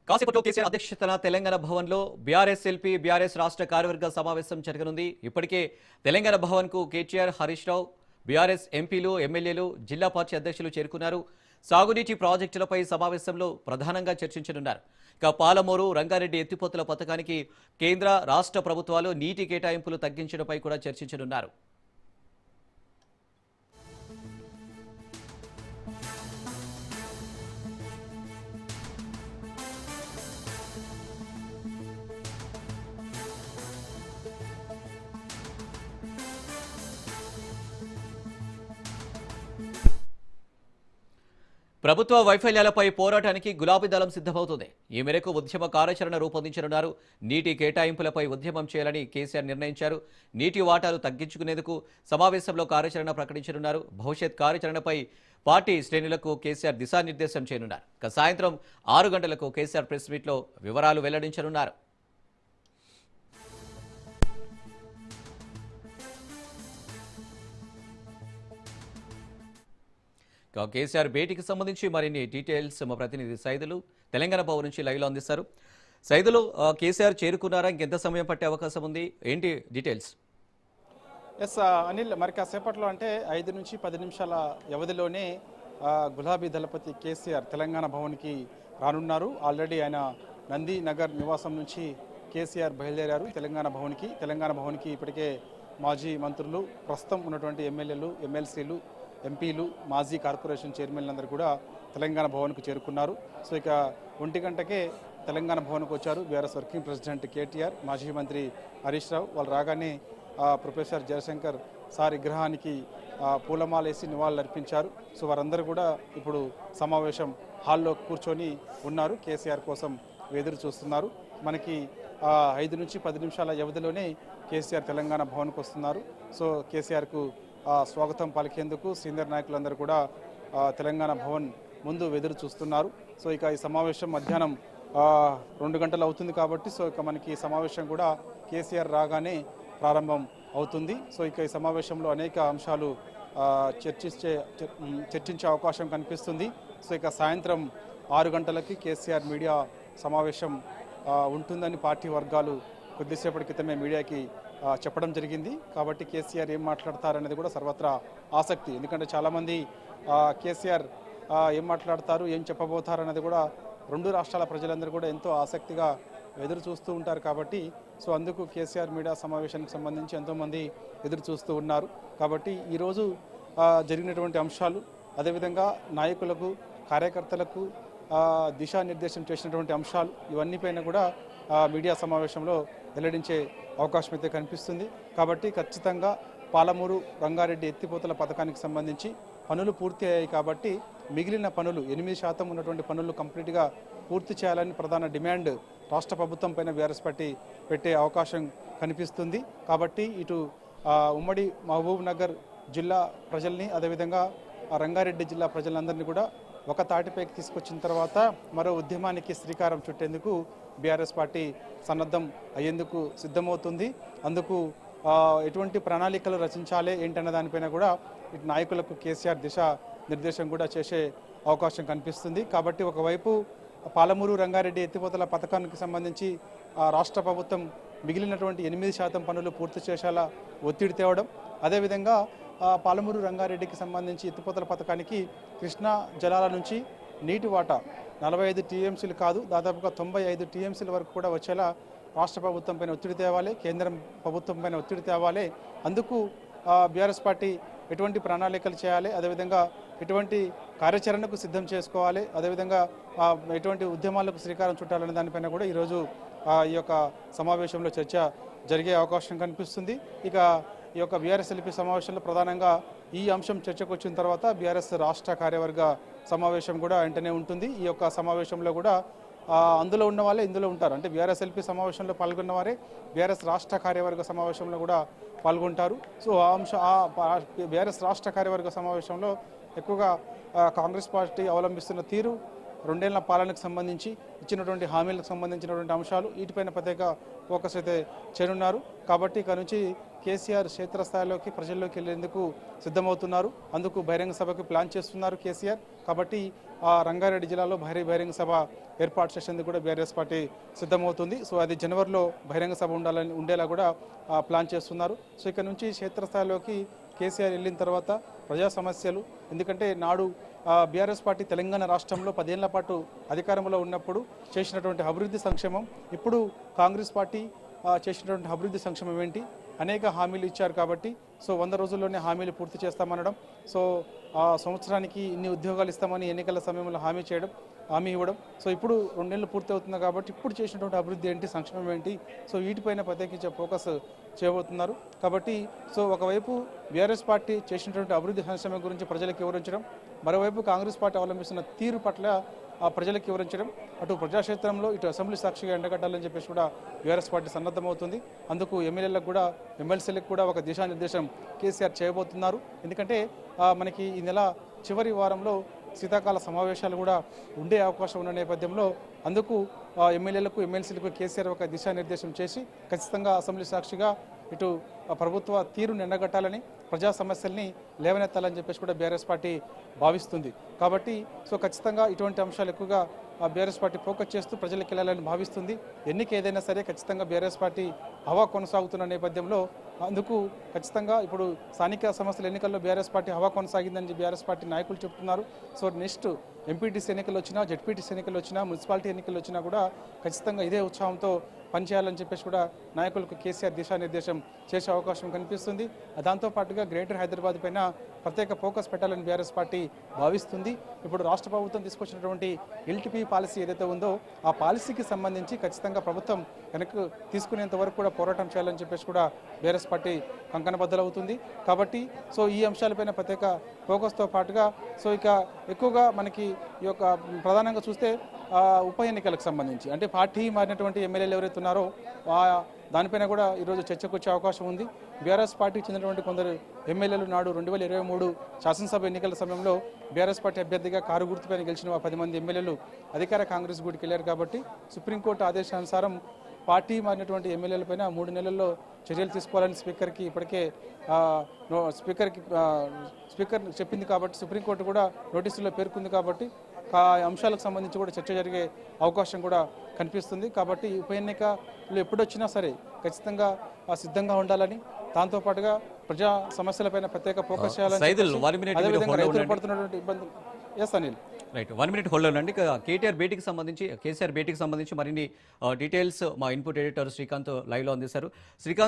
కాసేపట్లో కేసీఆర్ అధ్యక్షతన తెలంగాణ భవన్లో బీఆర్ఎస్ ఎల్పీ బీఆర్ఎస్ రాష్ట్ర కార్యవర్గ సమావేశం జరగనుంది. ఇప్పటికే తెలంగాణ భవన్కు కేటీఆర్, హరీష్ రావు, బీఆర్ఎస్ ఎంపీలు, ఎమ్మెల్యేలు, జిల్లా పార్టీ అధ్యక్షులు చేరుకున్నారు. సాగునీటి ప్రాజెక్టులపై సమావేశంలో ప్రధానంగా చర్చించనున్నారు. ఇక పాలమూరు, రంగారెడ్డి ఎత్తిపోతల పథకానికి కేంద్ర, రాష్ట్ర ప్రభుత్వాలు నీటి కేటాయింపులు తగ్గించడంపై కూడా చర్చించనున్నారు. ప్రభుత్వ వైఫల్యాలపై పోరాటానికి గులాబీ దళం సిద్ధమవుతుంది. ఈ మేరకు ఉద్యమ కార్యాచరణ రూపొందించనున్నారు. నీటి కేటాయింపులపై ఉద్యమం చేయాలని కేసీఆర్ నిర్ణయించారు. నీటి వాటాలు తగ్గించుకునేందుకు సమావేశంలో కార్యాచరణ ప్రకటించనున్నారు. భవిష్యత్ కార్యాచరణపై పార్టీ శ్రేణులకు కేసీఆర్ దిశానిర్దేశం చేయనున్నారు. ఇక సాయంత్రం 6 గంటలకు కేసీఆర్ ప్రెస్ మీట్లో వివరాలు వెల్లడించనున్నారు. కేసీఆర్ భేటీకి సంబంధించి మరిన్ని డీటెయిల్స్ మా ప్రతినిధి సైదులు తెలంగాణ భవన్ నుంచి లైవ్లో అందిస్తారు. సైదులు, కేసీఆర్ చేరుకున్నారా? ఇంకెంత సమయం పట్టే అవకాశం ఉంది? ఏంటి డీటెయిల్స్? ఎస్ అనిల్, మరి కాసేపట్లో అంటే 5 నుంచి 10 నిమిషాల వ్యవధిలోనే గులాబీ దళపతి కేసీఆర్ తెలంగాణ భవన్కి రానున్నారు. ఆల్రెడీ ఆయన నంది నగర్ నివాసం నుంచి కేసీఆర్ బయలుదేరారు తెలంగాణ భవన్కి ఇప్పటికే మాజీ మంత్రులు, ప్రస్తుతం ఉన్నటువంటి ఎమ్మెల్యేలు, ఎమ్మెల్సీలు, ఎంపీలు, మాజీ కార్పొరేషన్ చైర్మన్లందరూ కూడా తెలంగాణ భవన్కు చేరుకున్నారు. సో ఇక 1 గంటకే తెలంగాణ భవన్కు వచ్చారు బీఆర్ఎస్ వర్కింగ్ ప్రెసిడెంట్ కేటీఆర్, మాజీ మంత్రి హరీష్ రావు. వాళ్ళు రాగానే ప్రొఫెసర్ జయశంకర్ సార్ విగ్రహానికి పూలమాలేసి నివాళులు అర్పించారు. సో వారందరూ కూడా ఇప్పుడు సమావేశం హాల్లో కూర్చొని ఉన్నారు. కేసీఆర్ కోసం ఎదురు చూస్తున్నారు. మనకి 5 నుంచి 10 నిమిషాల వ్యవధిలోనే కేసీఆర్ తెలంగాణ భవన్కు వస్తున్నారు. సో కేసీఆర్కు స్వాగతం పలికేందుకు సీనియర్ నాయకులందరూ కూడా తెలంగాణ భవన్ ముందు ఎదురు చూస్తున్నారు. సో ఇక ఈ సమావేశం మధ్యాహ్నం 2 గంటలు అవుతుంది కాబట్టి సో ఇక మనకి ఈ సమావేశం కూడా కేసీఆర్ రాగానే ప్రారంభం అవుతుంది. సో ఇక ఈ సమావేశంలో అనేక అంశాలు చర్చించే అవకాశం కనిపిస్తుంది. సో ఇక సాయంత్రం 6 గంటలకి కేసీఆర్ మీడియా సమావేశం ఉంటుందని పార్టీ వర్గాలు కొద్దిసేపటి క్రితమే మీడియాకి చెప్పడం జరిగింది. కాబట్టి కేసీఆర్ ఏం మాట్లాడతారనేది కూడా సర్వత్రా ఆసక్తి. ఎందుకంటే చాలామంది కేసీఆర్ ఏం మాట్లాడతారు, ఏం చెప్పబోతారనేది కూడా 2 రాష్ట్రాల ప్రజలందరూ కూడా ఎంతో ఆసక్తిగా ఎదురు చూస్తూ ఉంటారు. కాబట్టి సో అందుకు కేసీఆర్ మీడియా సమావేశానికి సంబంధించి ఎంతోమంది ఎదురు చూస్తూ ఉన్నారు. కాబట్టి ఈరోజు జరిగినటువంటి అంశాలు, అదేవిధంగా నాయకులకు, కార్యకర్తలకు దిశానిర్దేశం చేసినటువంటి అంశాలు, ఇవన్నీ పైన కూడా మీడియా సమావేశంలో వెల్లడించే అవకాశం అయితే కనిపిస్తుంది. కాబట్టి ఖచ్చితంగా పాలమూరు, రంగారెడ్డి ఎత్తిపోతల పథకానికి సంబంధించి పనులు పూర్తి అయ్యాయి. కాబట్టి మిగిలిన పనులు 8% ఉన్నటువంటి పనులు కంప్లీట్గా పూర్తి చేయాలని ప్రధాన డిమాండ్ రాష్ట్ర ప్రభుత్వం పైన బీఆర్ఎస్ పార్టీ పెట్టే అవకాశం కనిపిస్తుంది. కాబట్టి ఇటు ఉమ్మడి మహబూబ్ నగర్ జిల్లా ప్రజల్ని, అదేవిధంగా రంగారెడ్డి జిల్లా ప్రజలందరినీ కూడా ఒక తాటిపైకి తీసుకొచ్చిన తర్వాత మరో ఉద్యమానికి శ్రీకారం చుట్టేందుకు బీఆర్ఎస్ పార్టీ సన్నద్ధం అయ్యేందుకు సిద్ధమవుతుంది. అందుకు ఎటువంటి ప్రణాళికలు రచించాలి ఏంటన్న దానిపైన కూడా ఇటు నాయకులకు కేసీఆర్ దిశ నిర్దేశం కూడా చేసే అవకాశం కనిపిస్తుంది. కాబట్టి ఒకవైపు పాలమూరు, రంగారెడ్డి ఎత్తిపోతల పథకానికి సంబంధించి రాష్ట్ర ప్రభుత్వం మిగిలినటువంటి 8% పనులు పూర్తి చేసేలా ఒత్తిడి తేవడం, అదేవిధంగా పాలమూరు, రంగారెడ్డికి సంబంధించి ఎత్తిపోతల పథకానికి కృష్ణా జలాల నుంచి నీటి వాటా 45 టీఎంసీలు కాదు, దాదాపుగా 95 టీఎంసీల వరకు కూడా వచ్చేలా రాష్ట్ర ప్రభుత్వం పైన ఒత్తిడి తేవాలి, కేంద్రం ప్రభుత్వం పైన ఒత్తిడి తేవాలి. అందుకు బీఆర్ఎస్ పార్టీ ఎటువంటి ప్రణాళికలు చేయాలి, అదేవిధంగా ఎటువంటి కార్యాచరణకు సిద్ధం చేసుకోవాలి, అదేవిధంగా ఎటువంటి ఉద్యమాలకు శ్రీకారం చుట్టాలనే దానిపైన కూడా ఈరోజు ఈ యొక్క సమావేశంలో చర్చ జరిగే అవకాశం కనిపిస్తుంది. ఇక ఈ యొక్క బీఆర్ఎస్ ఎల్పీ సమావేశంలో ప్రధానంగా ఈ అంశం చర్చకు వచ్చిన తర్వాత బీఆర్ఎస్ రాష్ట్ర కార్యవర్గ సమావేశం కూడా వెంటనే ఉంటుంది. ఈ యొక్క సమావేశంలో కూడా అందులో ఉన్న వాళ్ళే ఇందులో ఉంటారు. అంటే బీఆర్ఎస్ ఎల్పీ సమావేశంలో పాల్గొన్న వారే బీఆర్ఎస్ రాష్ట్ర కార్యవర్గ సమావేశంలో కూడా పాల్గొంటారు. సో బీఆర్ఎస్ రాష్ట్ర కార్యవర్గ సమావేశంలో ఎక్కువగా కాంగ్రెస్ పార్టీ అవలంబిస్తున్న తీరు, రెండేళ్ల పాలనకు సంబంధించి ఇచ్చినటువంటి హామీలకు సంబంధించినటువంటి అంశాలు వీటిపైన ప్రత్యేక ఫోకస్ అయితే చేయనున్నారు. కాబట్టి ఇక నుంచి కేసీఆర్ క్షేత్రస్థాయిలోకి ప్రజల్లోకి వెళ్లేందుకు సిద్ధమవుతున్నారు. అందుకు బహిరంగ సభకు ప్లాన్ చేస్తున్నారు కేసీఆర్. కాబట్టి రంగారెడ్డి జిల్లాలో బహిరంగ సభ ఏర్పాటు చేసేందుకు కూడా బీఆర్ఎస్ పార్టీ సిద్ధమవుతుంది. సో అది జనవరిలో బహిరంగ సభ ఉండేలా కూడా ప్లాన్ చేస్తున్నారు. సో ఇక్కడ నుంచి క్షేత్రస్థాయిలోకి కేసీఆర్ వెళ్ళిన తర్వాత ప్రజా సమస్యలు, ఎందుకంటే నాడు బీఆర్ఎస్ పార్టీ తెలంగాణ రాష్ట్రంలో 10 ఏళ్ల పాటు అధికారంలో ఉన్నప్పుడు చేసినటువంటి అభివృద్ధి సంక్షేమం, ఇప్పుడు కాంగ్రెస్ పార్టీ చేసినటువంటి అభివృద్ధి సంక్షేమం ఏంటి, అనేక హామీలు ఇచ్చారు. కాబట్టి సో 100 రోజుల్లోనే హామీలు పూర్తి చేస్తామనడం, సో సంవత్సరానికి ఇన్ని ఉద్యోగాలు ఇస్తామని ఎన్నికల సమయంలో హామీ ఇవ్వడం. సో ఇప్పుడు 2 నెలలు పూర్తి అవుతుంది కాబట్టి ఇప్పుడు చేసినటువంటి అభివృద్ధి ఏంటి, సంక్షేమం ఏంటి, సో వీటిపైన ప్రత్యేకించే ఫోకస్ చేయబోతున్నారు. కాబట్టి సో ఒకవైపు బీఆర్ఎస్ పార్టీ చేసినటువంటి అభివృద్ధి సంక్షేమం గురించి ప్రజలకు వివరించడం, మరోవైపు కాంగ్రెస్ పార్టీ అవలంబిస్తున్న తీరు పట్ల ప్రజలకు వివరించడం, అటు ప్రజాక్షేత్రంలో ఇటు అసెంబ్లీ సాక్షిగా ఎండగట్టాలని చెప్పేసి కూడా బీఆర్ఎస్ పార్టీ సన్నద్ధమవుతుంది. అందుకు ఎమ్మెల్యేలకు కూడా ఎమ్మెల్సీలకు కూడా ఒక దిశానిర్దేశం కేసీఆర్ చేయబోతున్నారు. ఎందుకంటే మనకి ఈ నెల చివరి వారంలో శీతాకాల సమావేశాలు కూడా ఉండే అవకాశం ఉన్న నేపథ్యంలో అందుకు ఎమ్మెల్యేలకు ఎమ్మెల్సీలకు కేసీఆర్ ఒక దిశానిర్దేశం చేసి ఖచ్చితంగా అసెంబ్లీ సాక్షిగా ఇటు ప్రభుత్వ తీరును ఎండగట్టాలని, ప్రజా సమస్యల్ని లేవనెత్తాలని చెప్పేసి కూడా బీఆర్ఎస్ పార్టీ భావిస్తుంది. కాబట్టి సో ఖచ్చితంగా ఇటువంటి అంశాలు ఎక్కువగా బీఆర్ఎస్ పార్టీ ఫోకస్ చేస్తూ ప్రజలకు వెళ్ళాలని భావిస్తుంది. ఎన్నిక ఏదైనా సరే ఖచ్చితంగా బీఆర్ఎస్ పార్టీ హవా కొనసాగుతున్న నేపథ్యంలో అందుకు ఖచ్చితంగా ఇప్పుడు స్థానిక సంస్థల ఎన్నికల్లో బీఆర్ఎస్ పార్టీ హవా కొనసాగిందని బీఆర్ఎస్ పార్టీ నాయకులు చెప్తున్నారు. సో నెక్స్ట్ ఎంపీటీసీ ఎన్నికలు వచ్చినా, జెడ్పీటీసీ ఎన్నికలు వచ్చినా, మున్సిపాలిటీ ఎన్నికలు వచ్చినా కూడా ఖచ్చితంగా ఇదే ఉత్సాహంతో పనిచేయాలని చెప్పేసి కూడా నాయకులకు కేసీఆర్ దిశానిర్దేశం చేసే అవకాశం కనిపిస్తుంది. దాంతోపాటుగా గ్రేటర్ హైదరాబాద్ పైన ప్రత్యేక ఫోకస్ పెట్టాలని బీఆర్ఎస్ పార్టీ భావిస్తుంది. ఇప్పుడు రాష్ట్ర ప్రభుత్వం తీసుకొచ్చినటువంటి ఎల్టీపీ పాలసీ ఏదైతే ఉందో ఆ పాలసీకి సంబంధించి ఖచ్చితంగా ప్రభుత్వం వెనక్కి తీసుకునేంత వరకు కూడా పోరాటం చేయాలని చెప్పేసి కూడా బీఆర్ఎస్ పార్టీ కంకణబద్దలవుతుంది. కాబట్టి సో ఈ అంశాలపైన ప్రత్యేక ఫోకస్తో పాటుగా సో ఇక ఎక్కువగా మనకి ఈ యొక్క ప్రధానంగా చూస్తే ఉప ఎన్నికలకు సంబంధించి అంటే పార్టీ మారినటువంటి ఎమ్మెల్యేలు ఎవరైతే ఉన్నారో దానిపైన కూడా ఈరోజు చర్చకు వచ్చే అవకాశం ఉంది. బీఆర్ఎస్ పార్టీకి చెందినటువంటి కొందరు ఎమ్మెల్యేలు నాడు 2023 శాసనసభ ఎన్నికల సమయంలో బీఆర్ఎస్ పార్టీ అభ్యర్థిగా కారు గుర్తుపైన గెలిచిన 10 మంది ఎమ్మెల్యేలు అధికార కాంగ్రెస్ గూడికి వెళ్ళారు. కాబట్టి సుప్రీంకోర్టు ఆదేశానుసారం పార్టీ మారినటువంటి ఎమ్మెల్యేలపైన 3 నెలల్లో చర్యలు తీసుకోవాలని స్పీకర్కి ఇప్పటికే స్పీకర్ చెప్పింది. కాబట్టి సుప్రీంకోర్టు కూడా నోటీసుల్లో పేర్కొంది. కాబట్టి అంశాలకు సంబంధించి కూడా చర్చ జరిగే అవకాశం కూడా కనిపిస్తుంది. కాబట్టి ఉప ఎన్నికలు ఎప్పుడొచ్చినా సరే ఖచ్చితంగా సిద్ధంగా ఉండాలని, దాంతోపాటుగా ప్రజా సమస్యలపైన ప్రత్యేక ఫోకస్ చేయాలని, అదేవిధంగా రైతులు పడుతున్నటువంటి ఇబ్బందులు. Yes Anil, right, 1 minute hold ఉండండి. కేసీఆర్ భేటీకి సంబంధించి మరిన్ని డీటెయిల్స్ మా ఇన్పుట్ ఎడిటర్ శ్రీకాంత్ లైవ్లో అందిస్తారు. శ్రీకాంత్,